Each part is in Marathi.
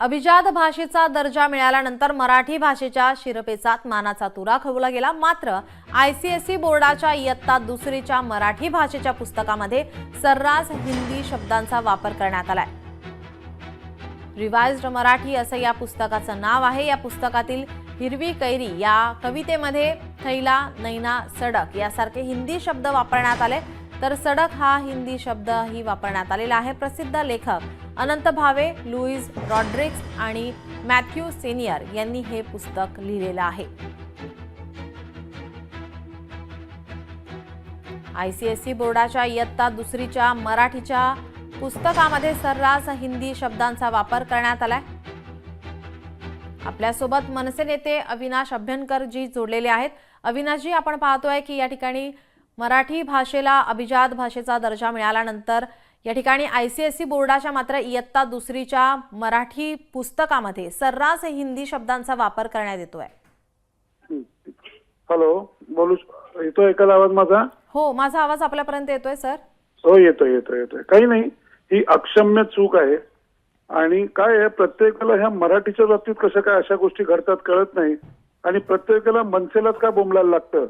अभिजात भाषेचा दर्जा मिळाल्यानंतर मराठी भाषेच्या शिरपेचात मानाचा तुरा खवला गेला। मात्र ICSE बोर्डाच्या इयत्ता दुसरीच्या मराठी भाषेच्या पुस्तकामध्ये सर्रास हिंदी शब्दांचा वापर करण्यात आलाय। रिवाइज्ड मराठी असं या पुस्तकाचं नाव आहे। या पुस्तकातील हिरवी कैरी या कवितेमध्ये थैला, नैना, सडक यासारखे हिंदी शब्द वापरण्यात आले, तर सडक हा हिंदी शब्द ही वापरण्यात आलेला आहे। प्रसिद्ध लेखक अनंत भावे, लुईस रॉड्रिग्स आणि मॅथ्यू सेनियर यांनी हे पुस्तक लिहिलेलं आहे। ICSE बोर्डाच्या इयत्ता दुसरीच्या मराठीच्या पुस्तकामध्ये सर्रास हिंदी शब्दांचा वापर करण्यात आलाय। आपल्यासोबत मनसे नेते अविनाश अभ्यंकर जी जोडलेले आहेत। अविनाश जी, आपण पाहतोय की या ठिकाणी मराठी भाषेला अभिजात भाषेचा दर्जा मिळाल्यानंतर या ठिकाणी ICSE बोर्डाच्या मात्र इयत्ता दुसरीच्या मराठी पुस्तकामध्ये सर्रास हिंदी शब्दांचा वापर करण्यात येतोय। हॅलो, बोलू येतोय का आवाज माझा? हो, माझा आवाज आपल्यापर्यंत येतोय सर? हो, येतोय। काही नाही, ही अक्षम्य चूक आहे। आणि काय आहे, प्रत्येकाला ह्या मराठीच्या बाबतीत कसं काय अशा गोष्टी घडतात कळत नाही, आणि प्रत्येकाला मनसेलाच का बोंबलायला लागतं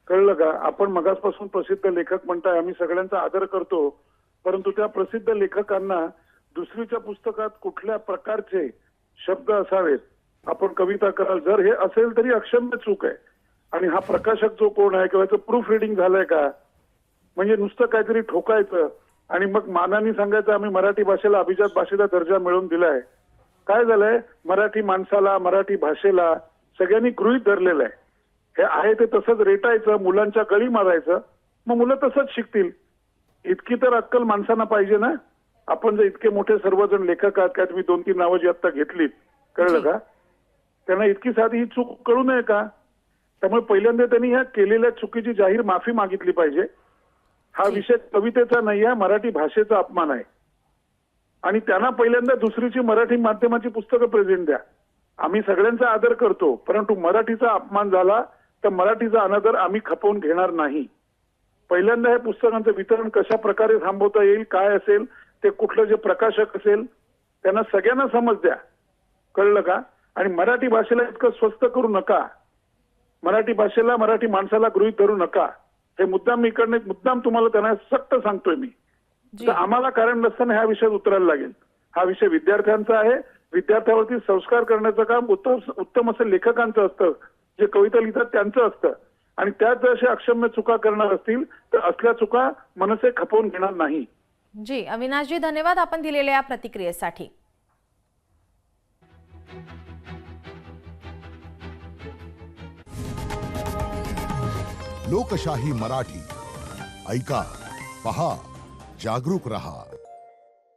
कळलं का? आपण मगासपासून प्रसिद्ध लेखक म्हणताय, आम्ही सगळ्यांचा आदर करतो, परंतु त्या प्रसिद्ध लेखकांना दुसरीच्या पुस्तकात कुठल्या प्रकारचे शब्द असावेत, आपण कविता कराल जर हे असेल तरी अक्षम्य चूक आहे। आणि हा प्रकाशक जो कोण आहे किंवा प्रूफ रिडिंग झालंय का, म्हणजे नुसतं काहीतरी ठोकायचं आणि मग मानाने सांगायचं आम्ही मराठी भाषेला अभिजात भाषेचा दर्जा मिळवून दिलाय। काय झालंय, मराठी माणसाला, मराठी भाषेला सगळ्यांनी गृहीत धरलेलं आहे। हे आहे ते तसंच रेटायचं, मुलांच्या गळी मारायचं, मग मुलं तसंच शिकतील। इतकी तर अक्कल माणसांना पाहिजे ना। आपण जर इतके मोठे सर्वजण लेखक आहात, काय तुम्ही 2-3 नावं जी आता घेतलीत कळलं का, त्यांना इतकी साधी ही चूक कळू नये का? त्यामुळे पहिल्यांदा त्यांनी ह्या केलेल्या चुकीची जाहीर माफी मागितली पाहिजे। हा विषय कवितेचा नाही आहे, मराठी भाषेचा अपमान आहे। आणि त्यांना पहिल्यांदा दुसरीची मराठी माध्यमाची पुस्तकं प्रेझेंट द्या। आम्ही सगळ्यांचा आदर करतो, परंतु मराठीचा अपमान झाला तर मराठीचा अनादर आम्ही खपवून घेणार नाही। पहिल्यांदा हे पुस्तकांचं वितरण कशा प्रकारे थांबवता येईल, काय असेल ते, कुठलं जे प्रकाशक असेल त्यांना सगळ्यांना समज द्या कळलं का? आणि मराठी भाषेला इतकं स्वस्त करू नका, मराठी भाषेला, मराठी माणसाला गृहीत धरू नका। हे मुद्दाम तुम्हाला त्यांना सक्त सांगतोय मी। तर आम्हाला कारण नसताना ह्या विषयात उतरायला लागेल। हा विषय विद्यार्थ्यांचा आहे, विद्यार्थ्यावरती संस्कार करण्याचं काम उत्तम असं लेखकांचं असतं, जे कविता लिहितात त्यांचं असतं। आणि त्यात जर अशा अक्षम्य चुका करणार असतील तर असल्या चुका मनसे खपवून घेणार नाही। जी अविनाश जी, धन्यवाद आपण दिलेल्या प्रतिक्रियेसाठी। लोकशाही मराठी ऐका, पहा, जागरूक रहा।